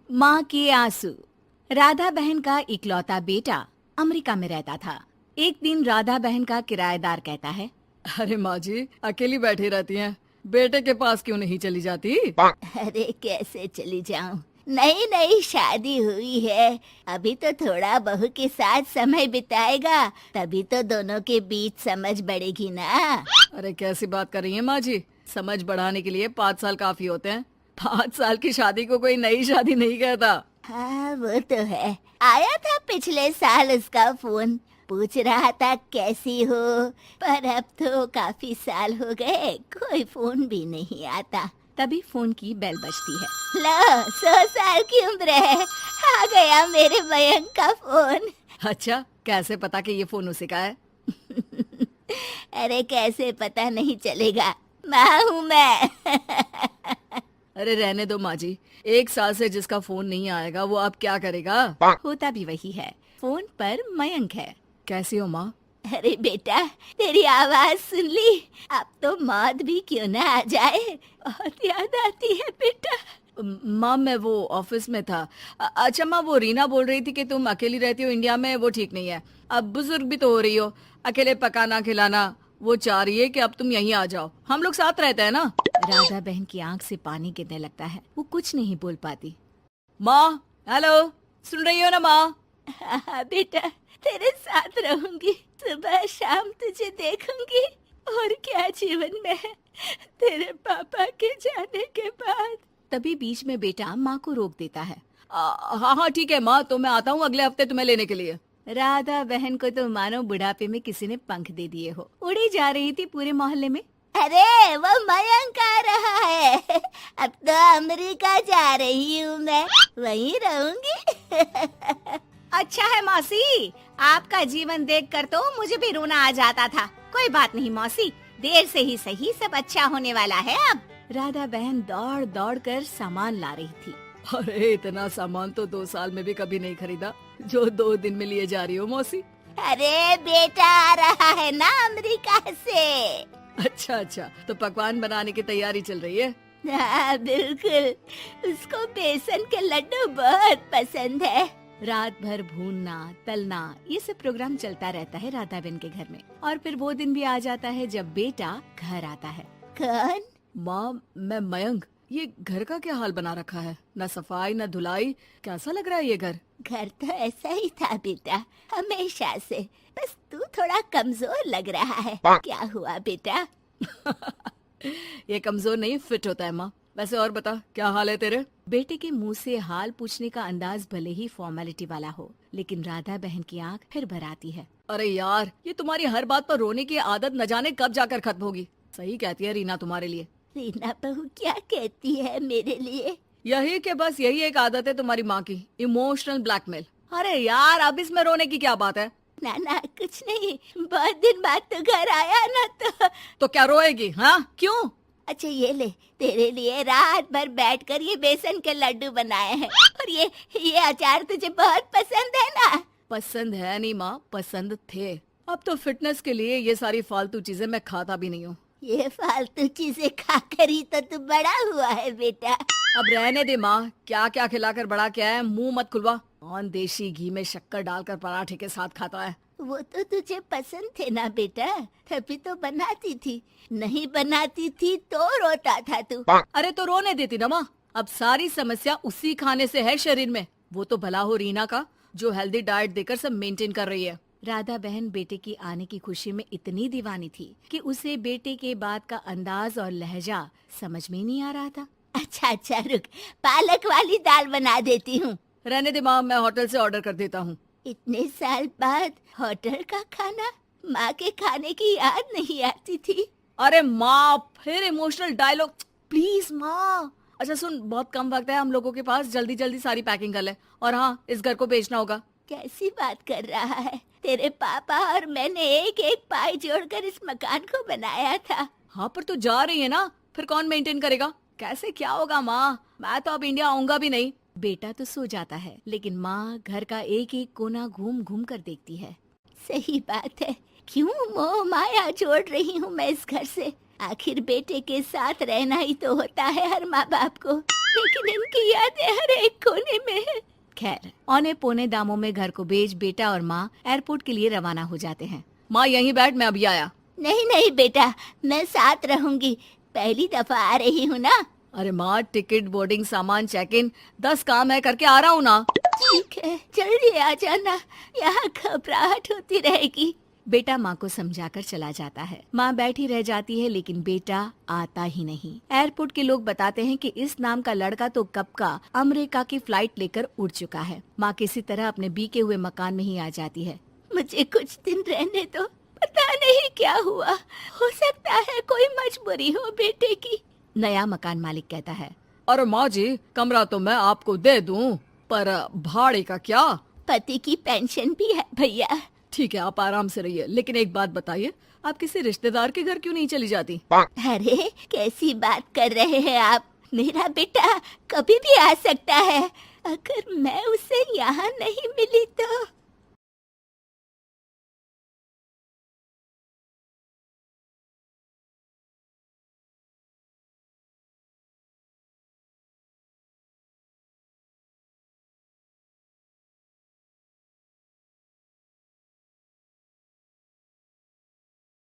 माँ के आंसू। राधा बहन का इकलौता बेटा अमेरिका में रहता था। एक दिन राधा बहन का किराएदार कहता है, अरे माँ जी अकेली बैठी रहती हैं, बेटे के पास क्यों नहीं चली जाती? अरे कैसे चली जाऊं, नई नई शादी हुई है। अभी तो थोड़ा बहू के साथ समय बिताएगा, तभी तो दोनों के बीच समझ बढ़ेगी ना। अरे कैसी बात कर रही हैं माँ जी, समझ बढ़ाने के लिए 5 साल काफी होते हैं। 5 साल की शादी को कोई नई शादी नहीं कहता। हाँ वो तो है। आया था पिछले साल उसका फोन, पूछ रहा था कैसी हो, पर अब तो काफी साल हो गए, कोई फोन भी नहीं आता। तभी फोन की बेल बजती है। लो 100 साल की उम्र है, आ गया मेरे मयंक का फोन। अच्छा, कैसे पता कि ये फोन उसी का है? अरे कैसे पता नहीं चलेगा, माँ हूँ मैं। अरे रहने दो माँ जी, 1 साल से जिसका फोन नहीं आएगा वो अब क्या करेगा? होता भी वही है। फोन पर मयंक है। कैसी हो माँ? अरे बेटा, तेरी आवाज सुन ली, अब तो मौत भी क्यों ना आ जाए, बहुत याद आती है बेटा। माँ मैं वो ऑफिस में था। अच्छा माँ, वो रीना बोल रही थी कि तुम अकेली रहती हो इंडिया में, वो ठीक नहीं है। अब बुजुर्ग भी तो हो रही हो, अकेले पकाना खिलाना, वो चाह रही है कि अब तुम यहीं आ जाओ, हम लोग साथ रहते हैं ना। राधा बहन की आंख से पानी गिरने लगता है। वो कुछ नहीं बोल पाती। माँ हेलो, सुन रही हो ना माँ? हाँ बेटा, तेरे साथ रहूंगी, सुबह शाम तुझे देखूंगी, और क्या जीवन में है तेरे पापा के जाने के बाद। तभी बीच में बेटा माँ को रोक देता है। हाँ हाँ ठीक है माँ, तो मैं आता हूँ अगले हफ्ते तुम्हें लेने के लिए। राधा बहन को तो मानो बुढ़ापे में किसी ने पंख दे दिए हो। उड़ी जा रही थी पूरे मोहल्ले में। अरे वो मयंक आ रहा है, अब तो अमेरिका जा रही हूँ मैं, वहीं रहूंगी। अच्छा है मौसी, आपका जीवन देखकर तो मुझे भी रोना आ जाता था। कोई बात नहीं मौसी, देर से ही सही, सब अच्छा होने वाला है अब। राधा बहन दौड़ दौड़ कर सामान ला रही थी। अरे इतना सामान तो 2 साल में भी कभी नहीं खरीदा जो 2 दिन में लिए जा रही हो मौसी। अरे बेटा आ रहा है ना अमेरिका से। अच्छा अच्छा, तो पकवान बनाने की तैयारी चल रही है? हाँ बिल्कुल, उसको बेसन के लड्डू बहुत पसंद है। रात भर भूनना तलना ये सब प्रोग्राम चलता रहता है राधा बहन के घर में। और फिर वो दिन भी आ जाता है जब बेटा घर आता है। कौन? माँ मैं मयंक। ये घर का क्या हाल बना रखा है, न सफाई न धुलाई, कैसा लग रहा है ये घर? घर तो ऐसा ही था बेटा, हमेशा से, बस तू थोड़ा कमजोर लग रहा है। क्या हुआ बेटा? ये कमजोर नहीं, फिट होता है माँ। वैसे और बता, क्या हाल है तेरे? बेटे के मुंह से हाल पूछने का अंदाज भले ही फॉर्मेलिटी वाला हो, लेकिन राधा बहन की आंख फिर भर आती है। अरे यार, ये तुम्हारी हर बात पर रोने की आदत न जाने कब जाकर खत्म होगी। सही कहती है रीना तुम्हारे लिए। रीना बहू क्या कहती है मेरे लिए? यही के बस यही एक आदत है तुम्हारी माँ की, इमोशनल ब्लैकमेल। अरे यार, अब इसमें रोने की क्या बात है? ना ना कुछ नहीं, बहुत दिन बाद तो घर आया ना, तो क्या रोएगी? हाँ क्यों? अच्छा ये ले, तेरे लिए रात भर बैठकर ये बेसन के लड्डू बनाए हैं, और ये अचार तुझे बहुत पसंद है ना? पसंद है नहीं माँ, पसंद थे। अब तो फिटनेस के लिए ये सारी फालतू चीजें मैं खाता भी नहीं हूँ। ये फालतू चीजें खाकर ही तो तू बड़ा हुआ है बेटा। अब रहने दे माँ, क्या क्या खिलाकर बड़ा किया है, मुंह मत खुलवा। कौन देशी घी में शक्कर डालकर पराठे के साथ खाता है? वो तो तुझे पसंद थे ना बेटा, तभी तो बनाती थी, नहीं बनाती थी तो रोता था तू। अरे तो रोने देती ना माँ, अब सारी समस्या उसी खाने से है शरीर में। वो तो भला हो रीना का, जो हेल्दी डाइट देकर सब मेंटेन कर रही है। राधा बहन बेटे की आने की खुशी में इतनी दीवानी थी कि उसे बेटे के बात का अंदाज और लहजा समझ में नहीं आ रहा था। अच्छा अच्छा रुक, पालक वाली दाल बना देती हूँ। रहने दे माँ, मैं होटल से ऑर्डर कर देता हूँ। इतने साल बाद होटल का खाना, माँ के खाने की याद नहीं आती थी। अरे माँ, फिर इमोशनल डायलॉग, प्लीज माँ। अच्छा सुन, बहुत कम वक्त है हम लोगों के पास, जल्दी जल्दी सारी पैकिंग कर ले। और हाँ, इस घर को बेचना होगा। कैसी बात कर रहा है? तेरे पापा और मैंने एक एक पाई जोड़कर इस मकान को बनाया था। हाँ पर तू जा रही है ना, फिर कौन मेंटेन करेगा? कैसे क्या होगा माँ, मैं तो अब इंडिया आऊंगा भी नहीं। बेटा तो सो जाता है, लेकिन माँ घर का एक एक कोना घूम घूम कर देखती है। सही बात है, क्यों मोह माया जोड़ रही हूँ मैं इस घर से? आखिर बेटे के साथ रहना ही तो होता है हर माँ बाप को। लेकिन इनकी यादें हर एक कोने में है। खैर, औने पौने दामों में घर को बेच बेटा और माँ एयरपोर्ट के लिए रवाना हो जाते हैं। माँ यहीं बैठ, मैं अभी आया। नहीं नहीं बेटा, मैं साथ रहूंगी, पहली दफा आ रही हूँ ना। अरे माँ, टिकट, बोर्डिंग, सामान, चेक इन, 10 काम है, करके आ रहा हूँ ना। ठीक है, जल्दी आ जाना, यहाँ घबराहट होती रहेगी। बेटा माँ को समझाकर चला जाता है। माँ बैठी रह जाती है लेकिन बेटा आता ही नहीं। एयरपोर्ट के लोग बताते हैं कि इस नाम का लड़का तो कब का अमेरिका की फ्लाइट लेकर उड़ चुका है। माँ किसी तरह अपने बीके हुए मकान में ही आ जाती है। मुझे कुछ दिन रहने दो, पता नहीं क्या हुआ, हो सकता है कोई मजबूरी हो बेटे की। नया मकान मालिक कहता है। अरे माँ जी, कमरा तो मैं आपको दे दूँ, पर भाड़े का क्या? पति की पेंशन भी है भैया। ठीक है, आप आराम से रहिए, लेकिन एक बात बताइए, आप किसी रिश्तेदार के घर क्यों नहीं चली जाती? अरे कैसी बात कर रहे हैं आप, मेरा बेटा कभी भी आ सकता है। अगर मैं उसे यहाँ नहीं मिली तो